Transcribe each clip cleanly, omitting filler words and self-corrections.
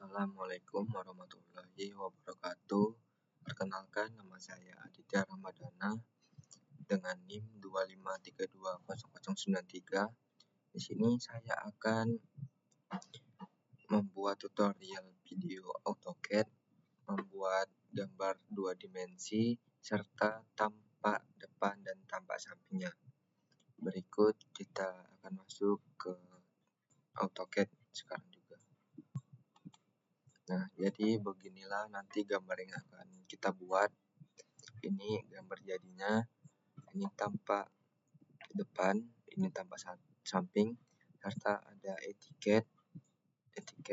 Assalamualaikum warahmatullahi wabarakatuh. Perkenalkan, nama saya Aditya Ramadana dengan NIM 253200093. Di sini saya akan membuat tutorial video AutoCAD, membuat gambar 2 dimensi serta tampak depan dan tampak sampingnya. Berikut kita akan masuk ke AutoCAD sekarang juga. Nah, jadi beginilah nanti gambar yang akan kita buat. Ini gambar jadinya. Ini tampak depan, ini tampak samping, serta ada etiket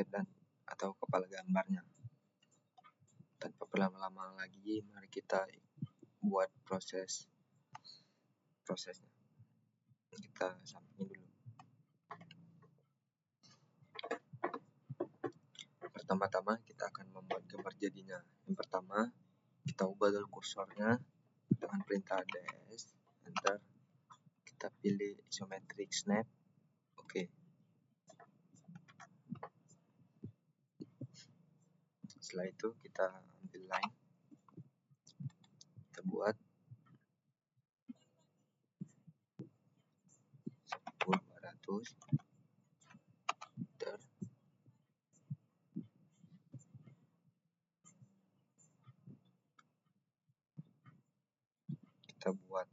dan atau kepala gambarnya. Tanpa berlama-lama lagi, mari kita buat prosesnya. Kita sampingin dulu. Pertama-tama kita akan membuat gambar jadinya. Yang pertama, kita ubah dulu kursornya dengan perintah DS, enter. Kita pilih isometric snap, oke. Setelah itu kita ambil line, kita buat 10-200, enter. Kita buat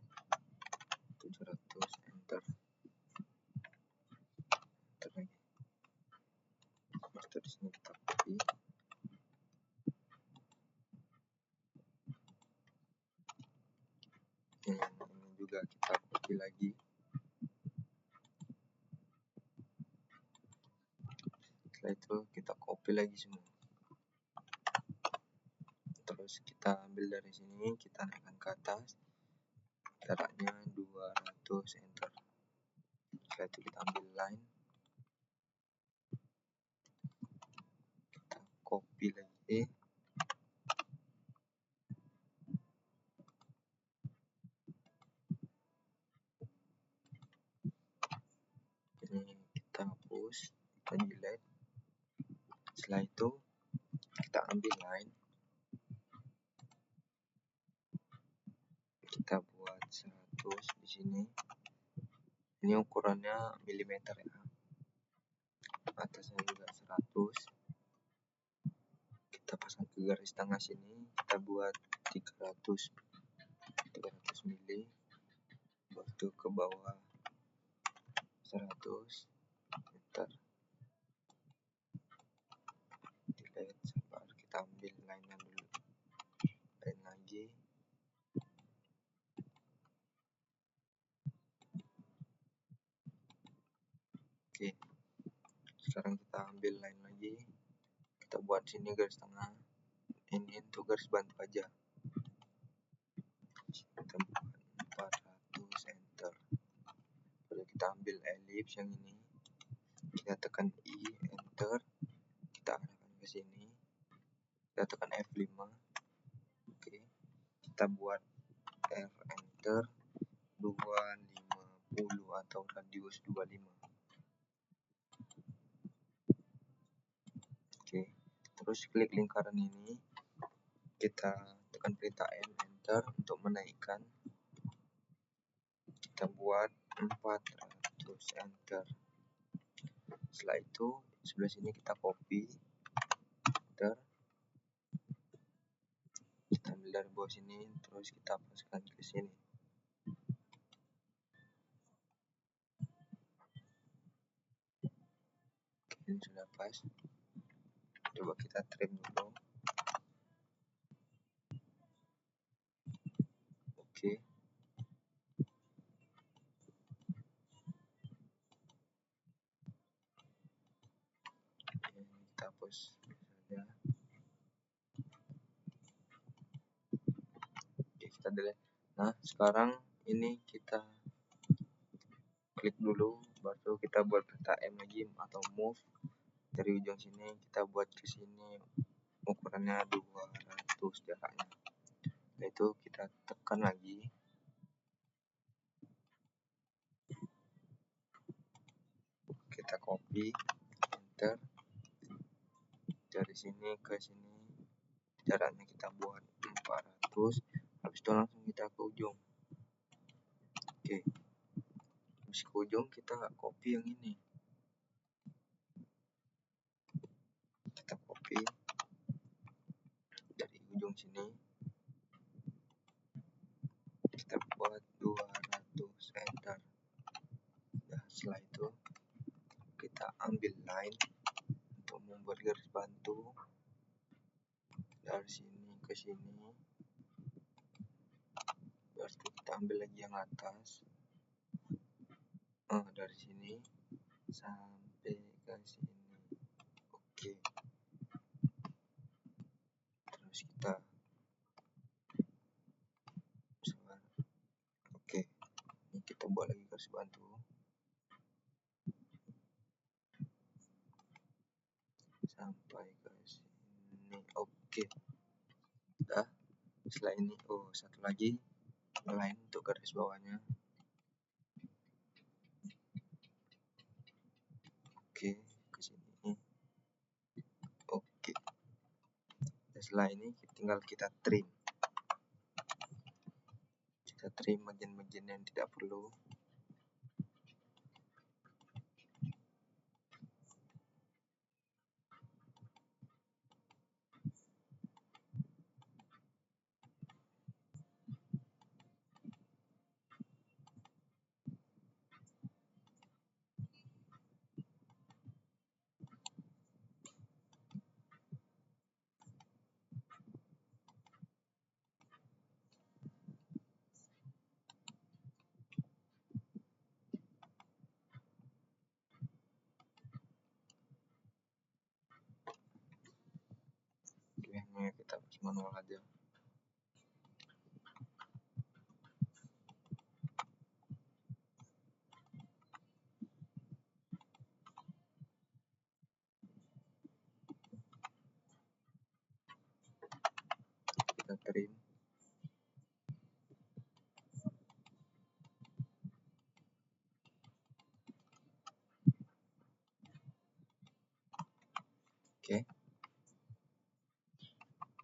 700, enter. Enter lagi. Waktu di sini kita copy. Ini juga kita copy lagi. Setelah itu kita copy lagi semua. Terus kita ambil dari sini, kita naikkan ke atas. Jaraknya 200, enter. Setelah itu kita ambil line, kita copy lagi. Ini kita hapus, kita delete. Setelah itu kita ambil line, kita buat 100 di sini. Ini ukurannya milimeter ya. Atasnya juga 100. Kita pasang ke garis tengah sini, kita buat 300 mili. Waktu ke bawah 100, enter. Delete, sabar, kita ambil line-nya dulu. Line lagi. Oke. Sekarang kita ambil line lagi. Kita buat sini garis tengah. Ini untuk garis bantu aja. Kita buat 400, enter. Lalu kita ambil ellipse yang ini. Kita tekan I, enter. Kita arahkan ke sini. Kita tekan F5. Oke. Kita buat R, enter. 250 atau radius 25. Oke. Terus klik lingkaran ini. Kita tekan perintah N, enter untuk menaikkan. Kita buat 400, enter. Setelah itu sebelah sini kita copy, enter. Kita ambil dari bawah sini, terus kita paskan ke sini. Oke, ini sudah pas. Coba kita trim dulu. Oke. Kita hapus saja. Oke, kita delete. Nah, sekarang ini kita klik dulu, baru kita buat peta M lagi atau move. Dari ujung sini kita buat ke sini, ukurannya 200 jaraknya. Itu kita tekan lagi. Kita copy, enter. dari sini ke sini jaraknya kita buat 400, habis itu langsung kita ke ujung. Oke, habis ke ujung kita copy yang ini, kita copy dari ujung sini, kita buat 200, enter. Nah, setelah itu kita ambil line untuk membuat garis bantu dari sini ke sini, terus kita ambil lagi yang atas, dari sini sampai ke sini. Oke, terus kita oke, ini kita buat lagi garis bantu sampai ke sini. Oke, udah. Setelah ini satu lagi line untuk garis bawahnya. Oke, ke sini. Oke, dan setelah ini tinggal kita trim bagian-bagian yang tidak perlu. Oke, ini kita manual aja. Kita trim. Oke.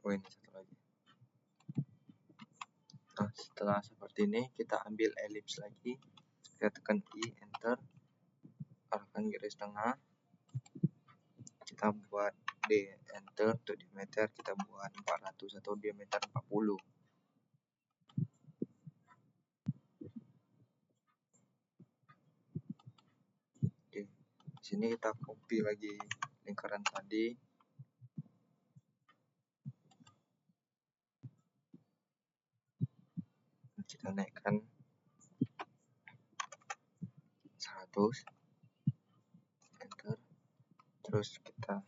Ini satu lagi. Nah, setelah seperti ini kita ambil elips lagi, kita tekan I, enter, arahkan garis tengah, kita buat D, enter. Untuk diameter kita buat 400 atau diameter 40. Oke, di sini kita copy lagi lingkaran tadi, kita naikkan 100, enter. Terus kita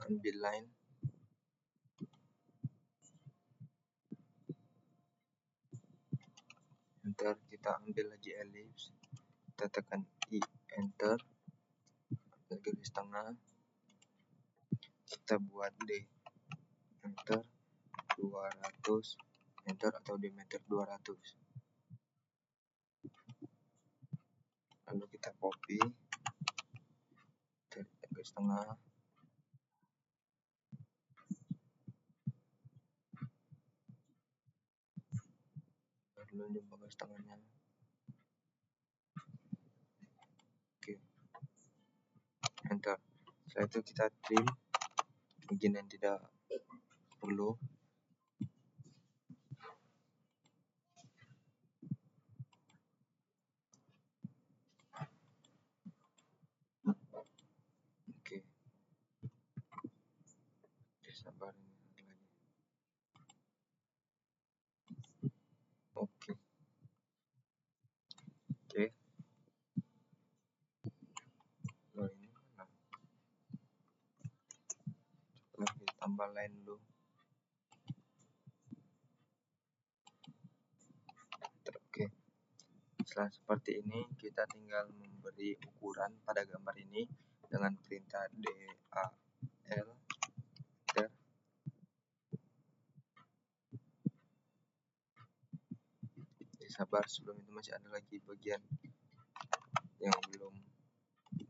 ambil line, enter. Kita ambil lagi elips, kita tekan I, enter, garis tengah, kita buat D, enter, 200, enter atau diameter 200. Lalu kita copy dari garis tengah, lalu jumpa garis tengahnya. Oke, enter. Setelah itu kita trim bagian yang tidak perlu. Oke, sabar ini lagi. Oke. Loh, ini mana? Coba kita tambah line dulu. Oke. Setelah seperti ini, kita tinggal memberi ukuran pada gambar ini dengan perintah DAL, enter. Sabar, sebelum itu masih ada lagi bagian yang belum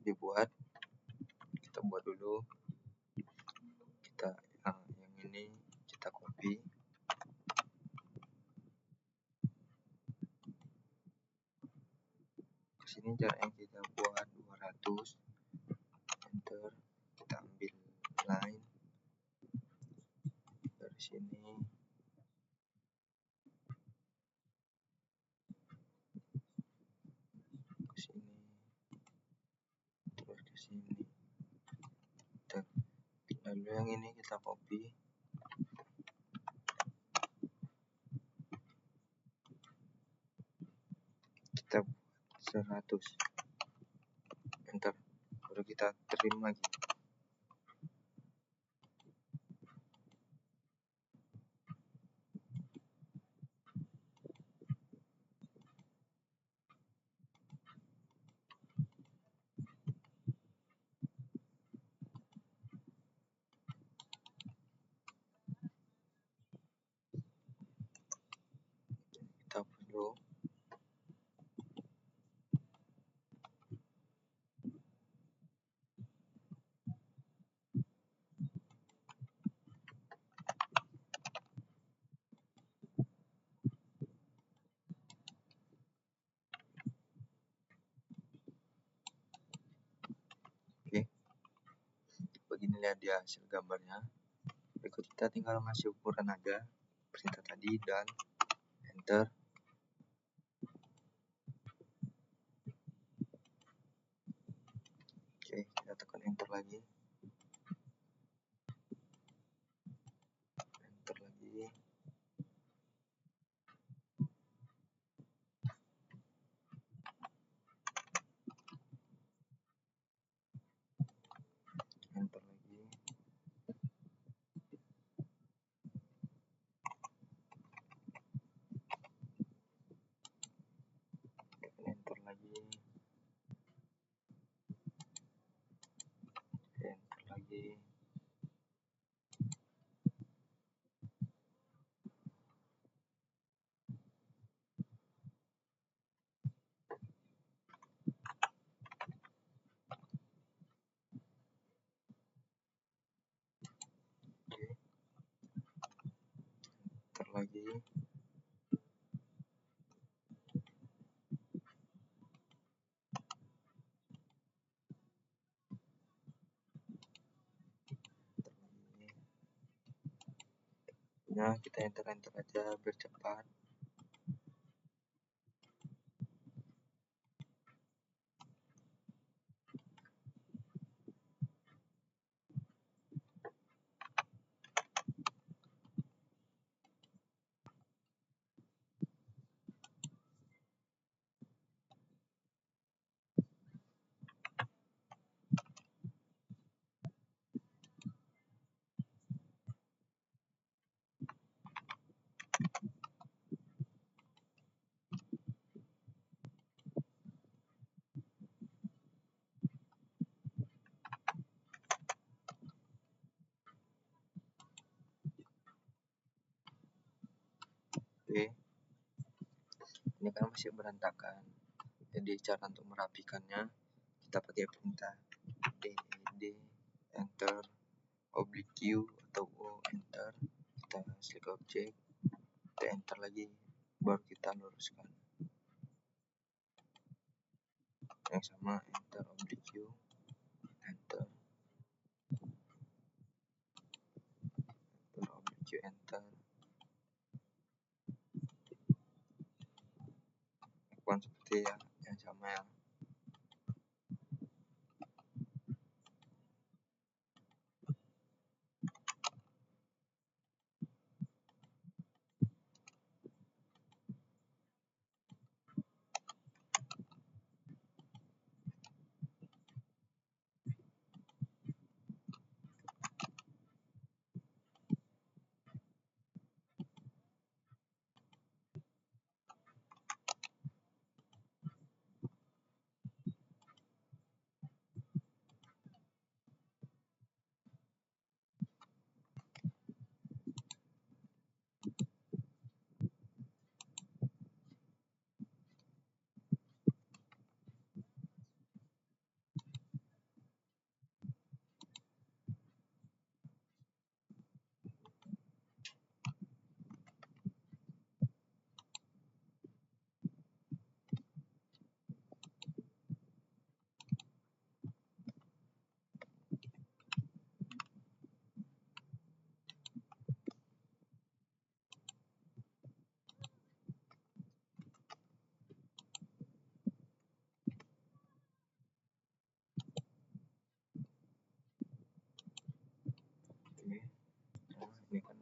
dibuat, kita buat dulu. jarak yang kita buat 200, enter, kita ambil line dari sini ke sini terus ke sini. Lalu yang ini kita copy, kita buat 100, enter, baru kita trim lagi. Kita perlu oke. Beginilah dia hasil gambarnya. Berikut kita tinggal ngasih ukuran aja, perintah tadi, dan enter. Oke, kita tekan enter lagi, enter lagi, enter lagi, enter lagi, enter lagi. Oke, enter lagi, nah kita enter aja biar cepat. Oke, ini kan masih berantakan, jadi cara untuk merapikannya kita pakai perintah d enter, oblique q atau o enter, kita select object, kita enter lagi, baru kita luruskan. Yang sama, enter, oblique q, enter, oblique q, enter. Lakukan seperti yang sama ya.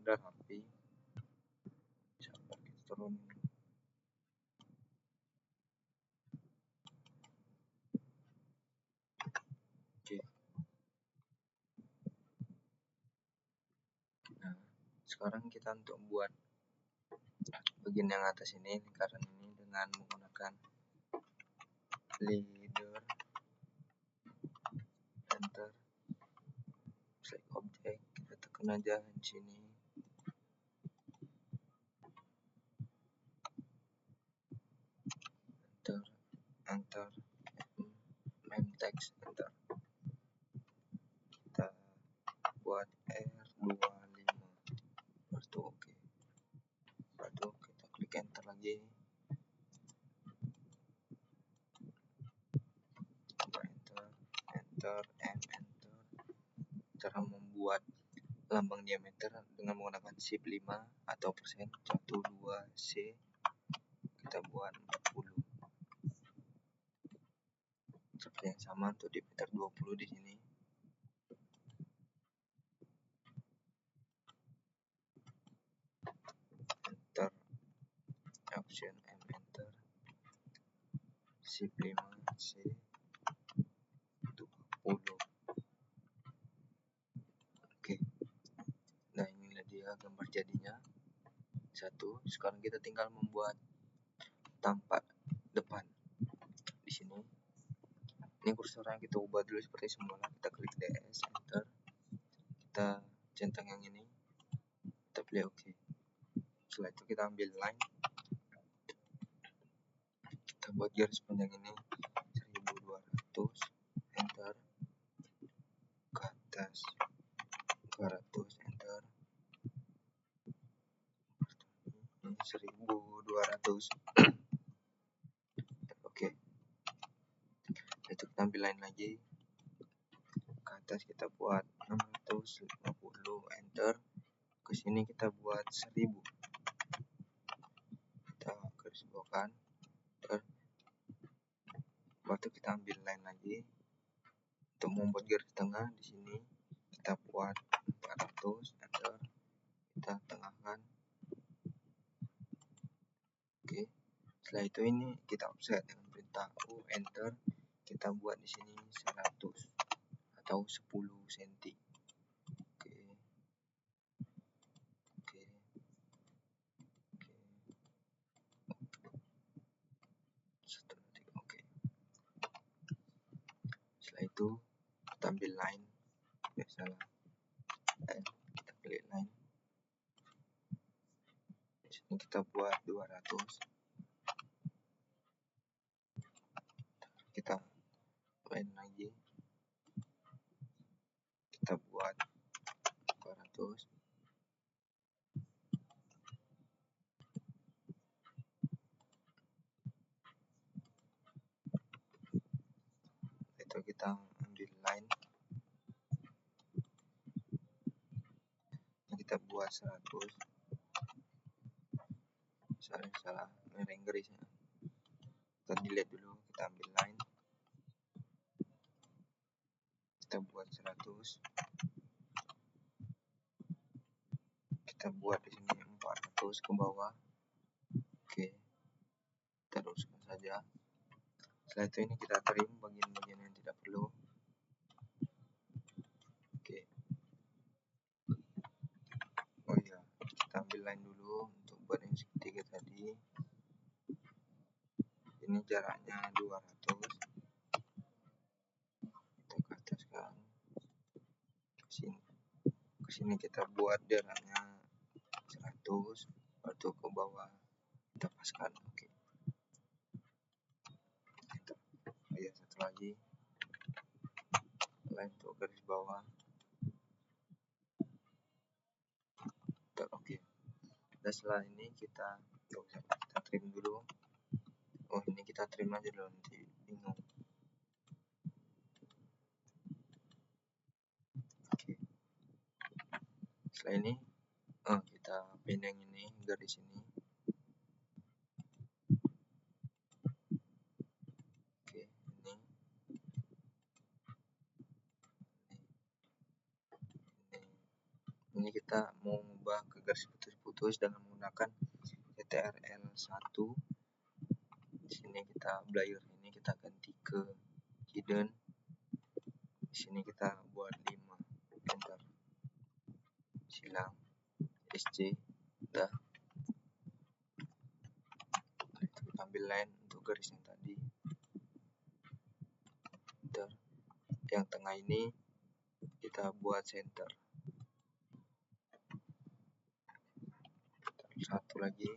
udah rapi. Coba kita turun. Oke. Nah, sekarang kita untuk buat bagian yang atas ini, lingkaran ini dengan menggunakan leader, enter, select object, kita tekan aja di sini. Enter, main text, enter. Kita buat R25, lalu oke. Lalu kita klik enter lagi. Enter, enter. Cara membuat lambang diameter dengan menggunakan shift 5 atau persen 12C. Kita buat 40. Seperti yang sama untuk diameter 20 di sini. Enter, option M, enter, shift 5C 20. Oke. Nah, inilah dia gambar jadinya. Satu. Sekarang kita tinggal membuat tampak depan di sini. Ini kursornya kita ubah dulu seperti semula. Kita klik DS, enter, kita centang yang ini, kita pilih oke. Setelah itu kita ambil line, kita buat garis panjang ini 1200, enter, ke atas 200, enter, ini 1200. Oke. Itu kita ambil line lagi, ke atas kita buat 650, enter, ke sini kita buat 1000, kita garis bawahkan, waktu kita ambil line lagi untuk membuat garis tengah. Di sini kita buat 400, enter, kita tengahkan. Oke. Setelah itu ini kita offset dengan perintah U, enter, kita buat di sini 100 atau 10 cm. Oke. Oke. Oke. Setelah itu kita ambil line, salah, kita klik line, di sini kita buat 200, kita line lagi, kita buat 200, itu kita ambil line, kita buat 100, salah mereng garisnya, kita delete dulu, kita ambil line, kita buat 100, kita buat di sini 400 ke bawah. Oke, teruskan saja. Setelah itu ini kita trim bagian-bagian yang tidak perlu. Oke. Oh iya, kita ambil line dulu untuk buat yang segitiga tadi. Ini jaraknya 200. Kita ke atas kan. Ke sini kita buat jaraknya 100, lalu ke bawah kita paskan. Oke. Oh iya, satu lagi. Line untuk garis bawah. Oke. Dan setelah ini kita trim dulu. Oh, ini kita trim aja dulu, nanti bingung. Oke. Setelah ini kita pindah ini garis ini. Oke, ini Ini kita mau mengubah ke garis putus-putus dengan menggunakan CTRL1. Di sini kita blur ini kita ganti ke hidden. Di sini kita buat 5, enter, silang, SC, udah. Kita ambil line untuk garis yang tadi, enter. Yang tengah ini kita buat center, satu lagi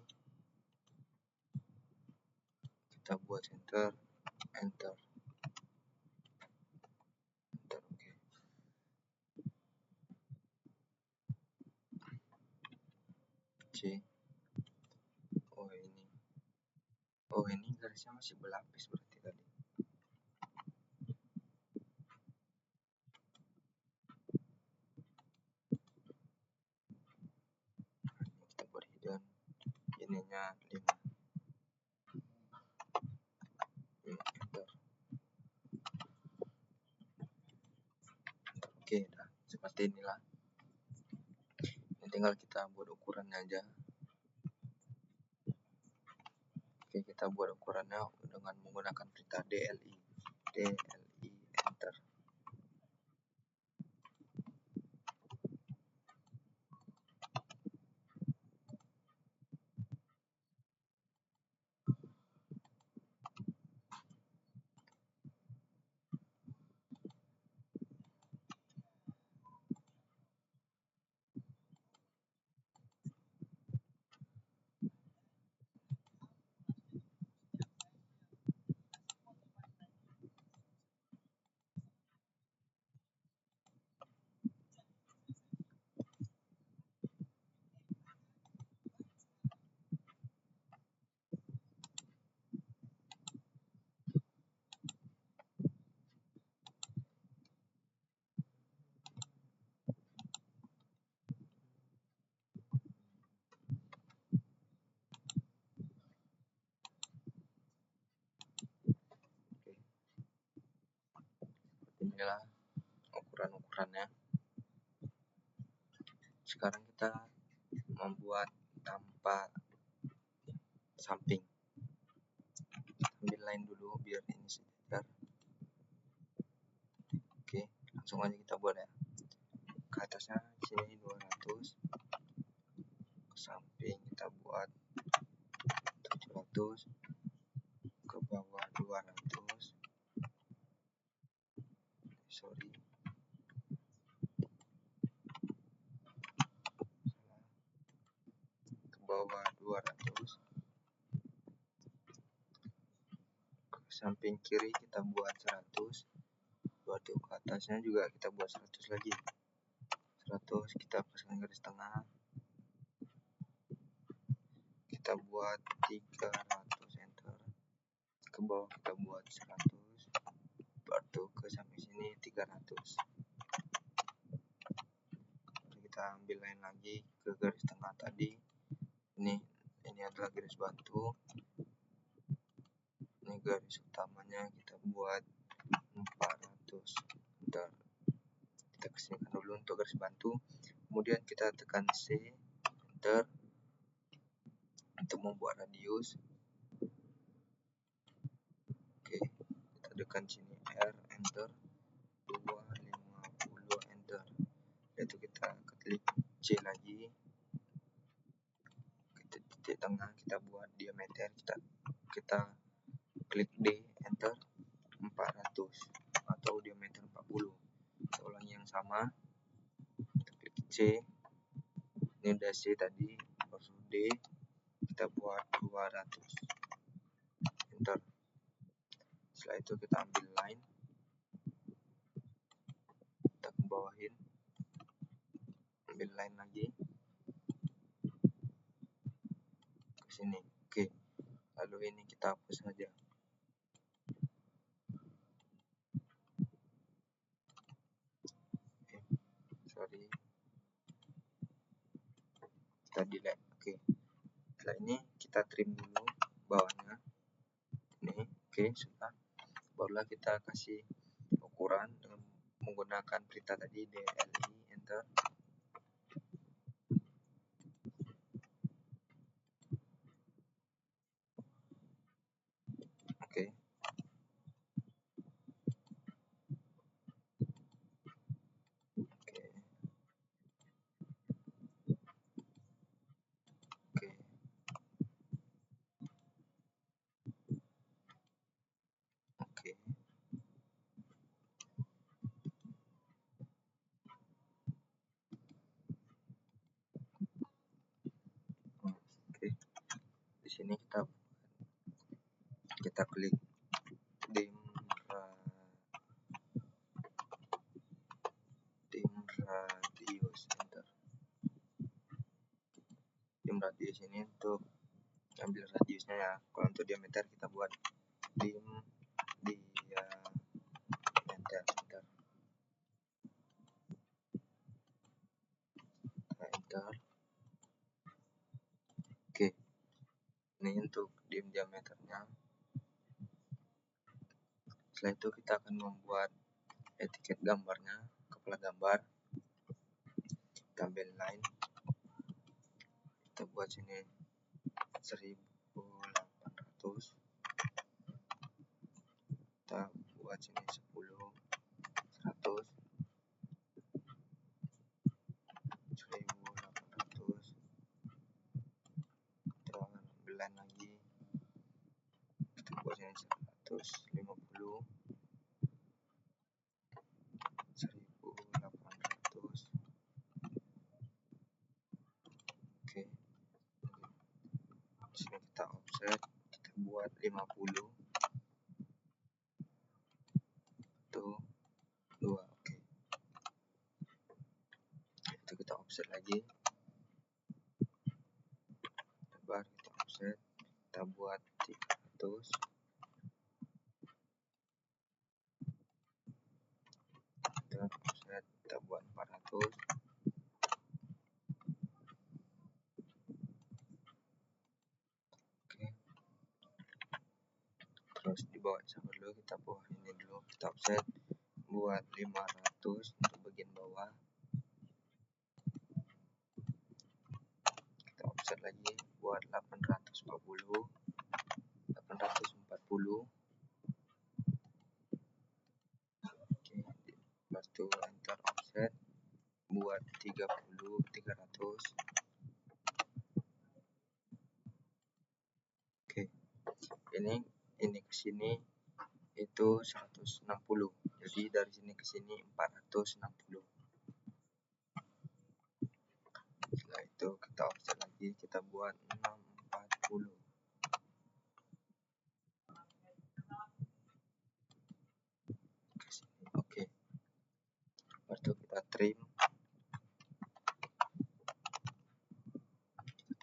kita buat center, enter, enter, oke. C. Oh ini garisnya masih berlapis berarti tadi. Kita buat hidden, ininya 5, enter. Oke, nah, seperti inilah. Ini tinggal kita buat ukurannya aja. Oke, kita buat ukurannya dengan menggunakan perintah DLI, enter. Inilah ukuran-ukurannya. Sekarang kita membuat tanpa samping. Ambil line dulu biar ini sejajar. Oke, langsung aja kita buat ya. Ke atasnya sini 200, ke samping kita buat 700, ke bawah 200, sorry, ke bawah 200, ke samping kiri kita buat 100, waktu ke atasnya juga kita buat 100 lagi, 100 kita pasang garis tengah, kita buat 300, enter, ke bawah kita buat 100, waktu ke samping sini 300. Kita ambil line lagi ke garis tengah tadi. Ini adalah garis batu. Ini garis utamanya kita buat 400. Kita kesinikan dulu untuk garis bantu. Kemudian kita tekan C, enter, untuk membuat radius. Oke, kita tekan sini R, enter, 250, enter. Itu kita klik C lagi, titik tengah kita buat diameter, kita klik D, enter, 400 atau diameter 40. Kita ulangi yang sama, kita klik C, ini udah C tadi, baru D, kita buat 200, enter. Setelah itu kita ambil line, kita ke bawahin, ambil line lagi ke sini. Oke, lalu ini kita hapus saja. Sorry, kita delete. Oke, setelah ini kita trim dulu bawahnya ini. Oke, sudah. Barulah kita kasih ukuran dengan menggunakan perintah tadi DLI, enter. sini kita klik dim radius, enter. Dim radius ini untuk ambil radiusnya ya. Kalau untuk diameter kita buat dim diameter, enter. Oke, ini untuk dim diameternya. Setelah itu kita akan membuat etiket gambarnya, kepala gambar. Kita ambil line, kita buat sini 1800, kita buat sini 10, 100, 1800, kita ambil line lagi, kita buat sini 150, 1800. Oke, sini kita offset, kita buat 50 tuh 2. Oke, itu kita offset lagi, baru kita offset, kita buat 300, kita offset, kita buat 400. Oke, terus di bawah sabar dulu, kita bawah ini dulu, kita offset buat 500 untuk bagian bawah, kita offset lagi buat 840. Oke, lepas itu enter, offset buat 300. Oke, ini ke sini itu 160, jadi dari sini ke sini 460. Setelah itu kita offset lagi, kita buat 640. Oke, lepas itu kita trim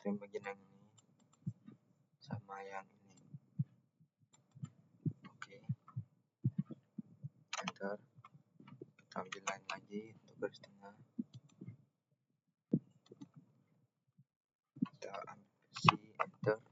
bagian yang ini sama yang ini. Oke, enter, kita ambil line lagi untuk garis tengah, kita ambil C, enter.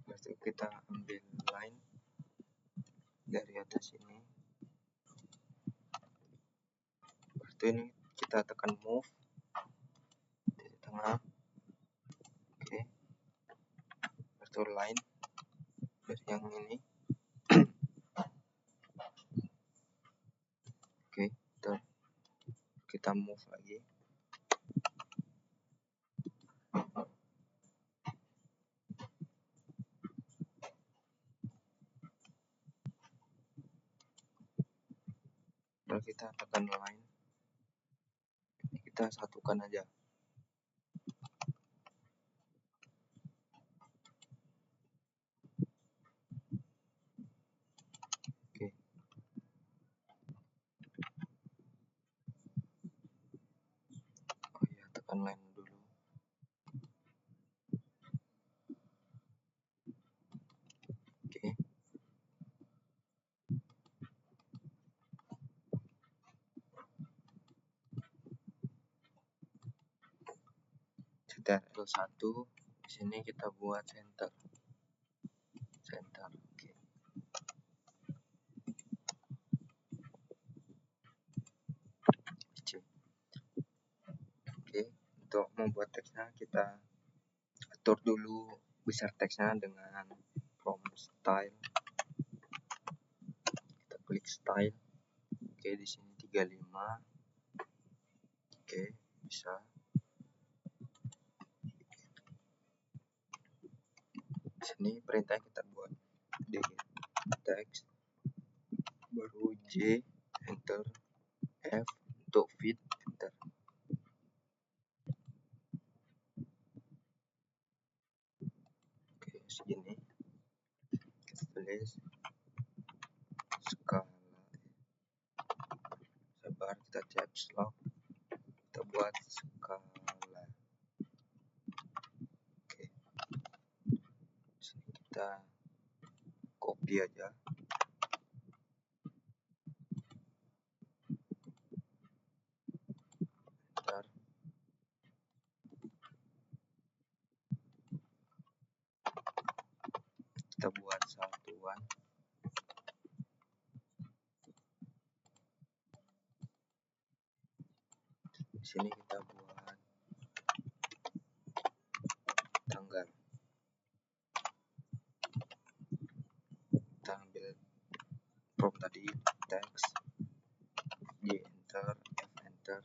Lalu kita ambil line dari atas ini, lalu ini kita tekan move di tengah. Oke, lalu line dari yang ini. Oke, kita move lagi. Lalu kita tekan line, ini kita satukan aja. Oke, oh iya, tekan line dulu. Oke, kita L1, di sini kita buat center. Oke. Oke, untuk membuat teksnya kita atur dulu besar teksnya dengan font style. Kita klik style. Oke, di sini 35. Oke, bisa. Di sini perintah kita buat di text, baru J, enter, F untuk fit, enter. Oke, segini. Kita tulis skala. Sabar, kita caps lock. Kita buat skala. Oke. Di sini kita copy aja. Enter. Kita buat satuan. Di sini kita buat tanggal. Kita ambil prompt tadi, text, J enter, F enter.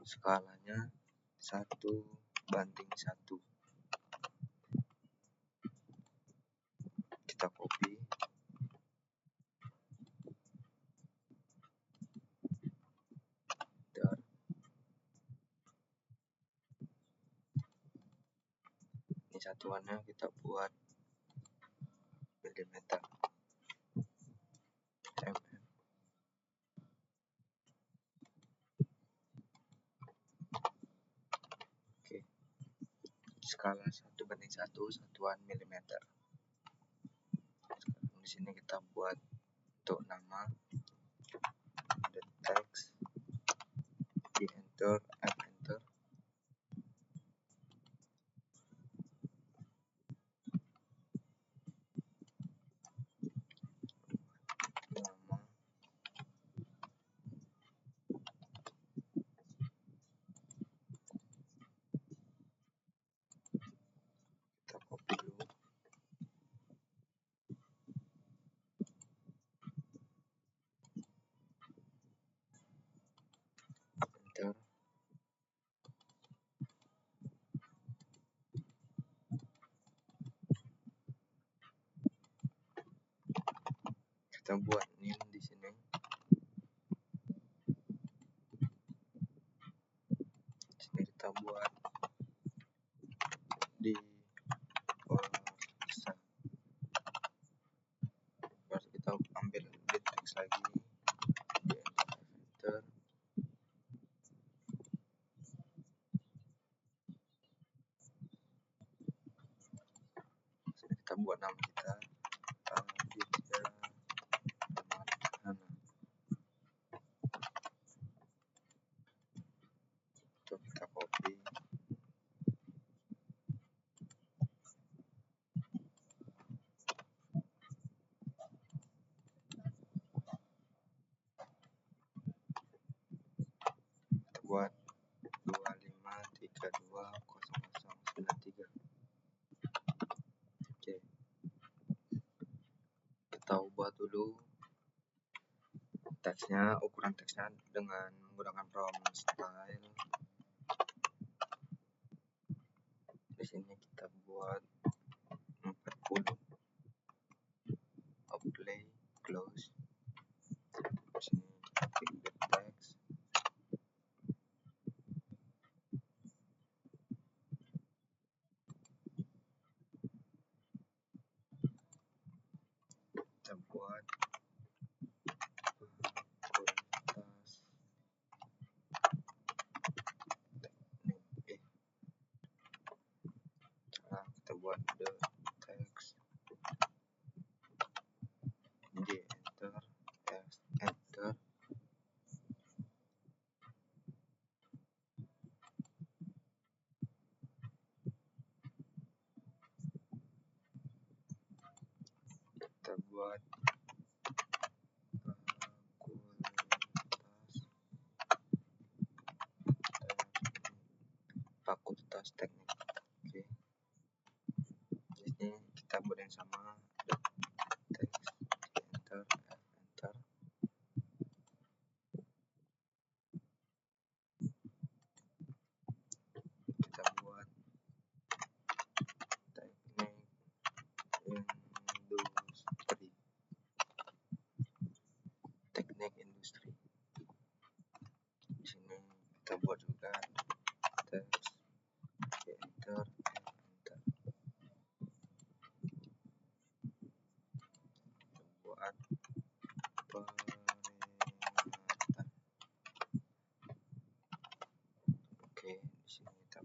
Skalanya 1:1. Kita copy. Enter. Ini satuannya kita buat milimeter. Oke. Skala 1:1, satuan milimeter. Sekarang di sini kita buat untuk nama, the text, di enter, F enter. Nama, kita copy dulu. Enter. Kita buat name di sini. Di sini kita buat di bisa. Baru kita ambil di text lagi. Di enter. Sini kita buat nama kita. Aditya Ramadhana. Itu kita copy. Kita buat 25320093. Oke. Kita ubah dulu teksnya, ukuran teksnya dengan menggunakan prompt style. Di sini kita buat 40. Apply, close. Di sini kita pilih the text. Kita buat kita buat the text, J enter, F enter. Kita buat fakultas teknik. Oke. Ini buat yang sama, teks, enter, enter. Kita buat teknik industri, teknik industri. Di sini kita buat juga teks, enter, enter. Buat peringatan. Oke, di sini kita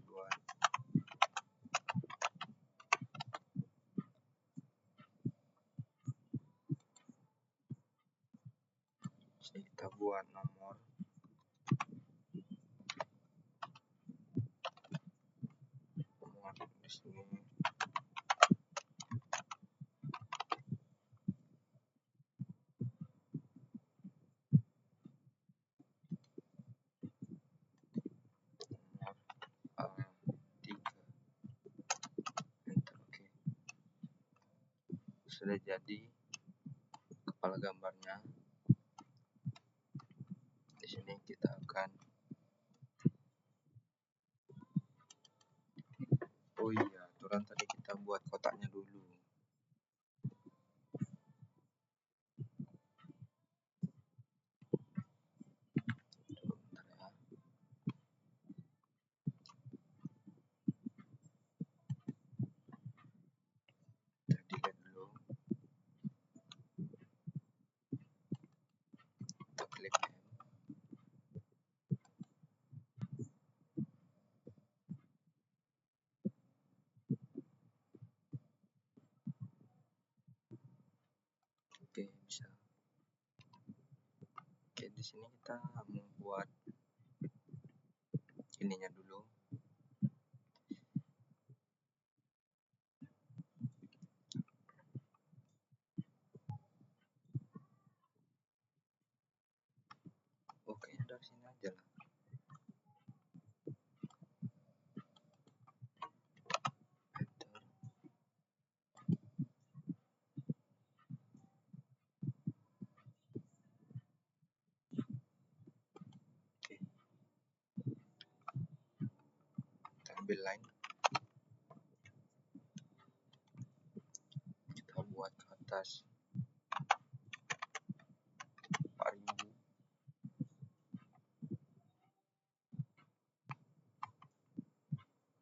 buat nomor, di sini nomor A3, enter. Oke, sudah jadi kepala gambarnya. Di sini kita akan, oh iya, aturan tadi kita buat kotaknya dulu. Bentar ya. Kita delete dulu. Kita klik M. Oke, bisa. Oke, di sini kita membuat ininya dulu. Oke, dari sini aja lah. Enter. Oke, kita ambil line, kita buat ke atas 4000,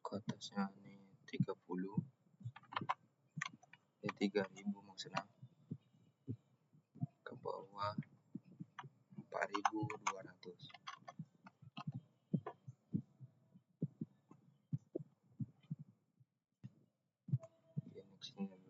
ke atasnya ini 30, 3000 maksudnya, ke bawah 4200. Oke, next ini dulu.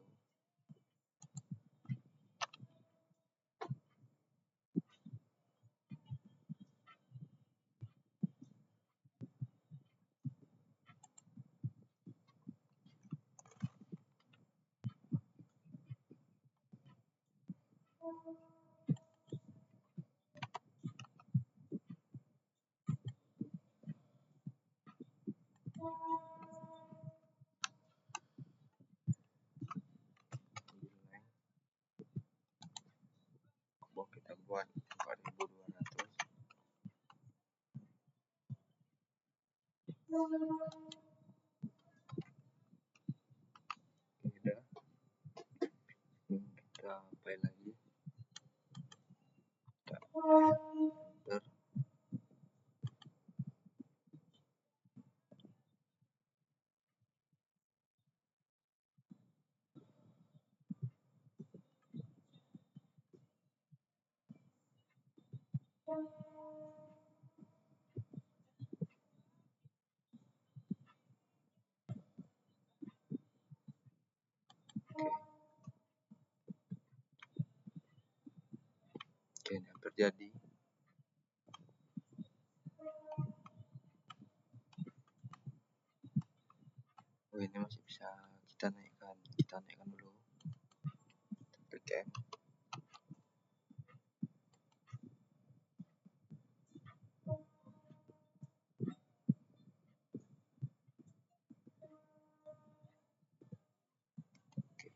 Kita buat 4200. Udah. Ini kita apply lagi. Kita enter. Oke, yang terjadi. Oh, ini masih bisa kita naikkan. Kita naikkan dulu. Klik M. Oke.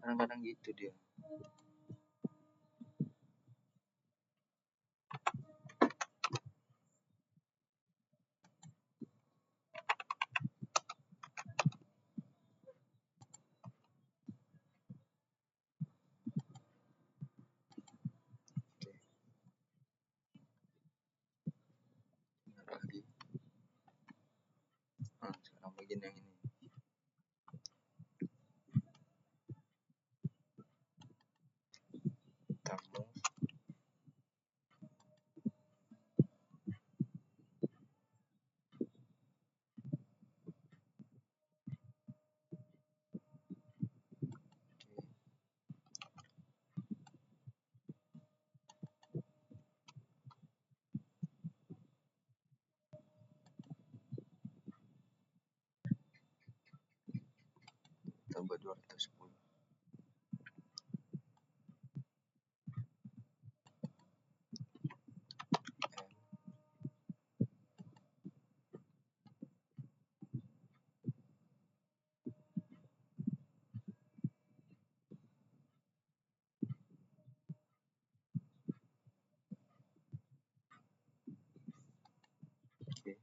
Kadang-kadang gitu dia. Oke, ingat lagi. Sekarang bagian yang ini. Kita move. Kita buat 210. Oke,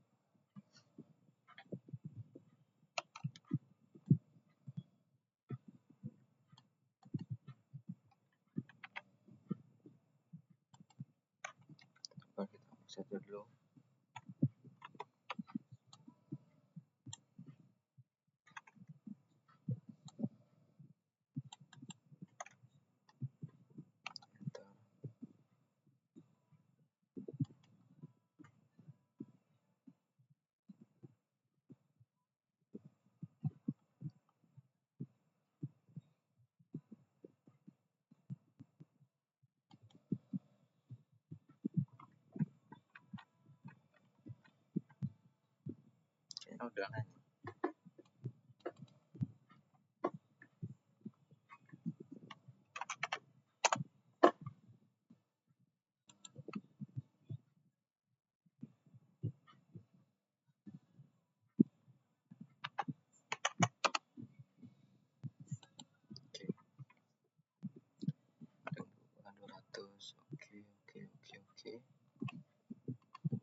coba kita set dulu. Enter. Kayaknya udah kan. Oke, ada bukan 200. Oke, oke, oke, oke.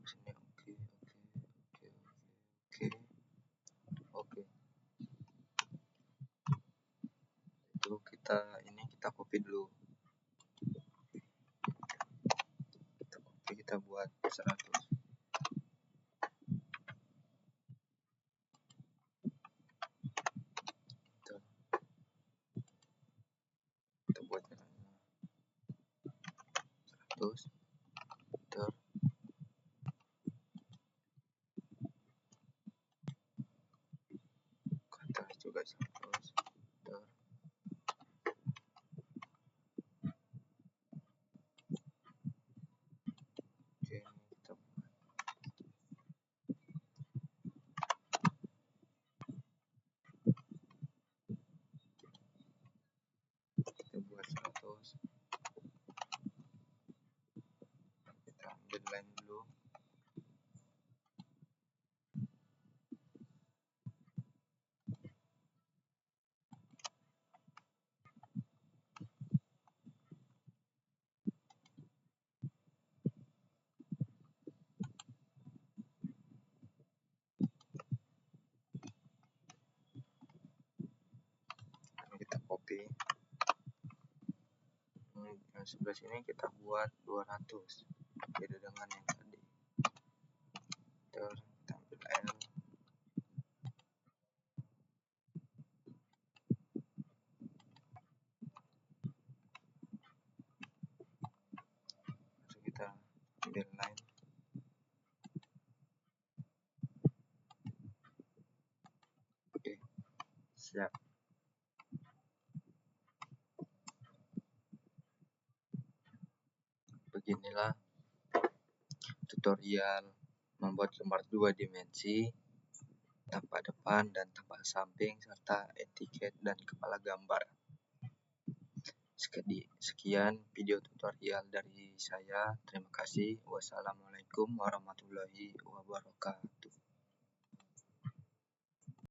Sini oke, oke, oke, oke, oke. Itu kita copy dulu. Kita buat 100. Kita buat 100. Enter. Ke atas juga 100. Enter. Oke, kita buat 100. Kita ambil line dulu. Kita copy. Yang sebelah sini kita buat 200. Beda dengan yang tadi. Enter. Kita ambil L. Lalu kita ambil line. Oke, siap. Beginilah tutorial membuat lembar 2 dimensi tampak depan dan tampak samping serta etiket dan kepala gambar. Sekian video tutorial dari saya. Terima kasih. Wassalamualaikum warahmatullahi wabarakatuh.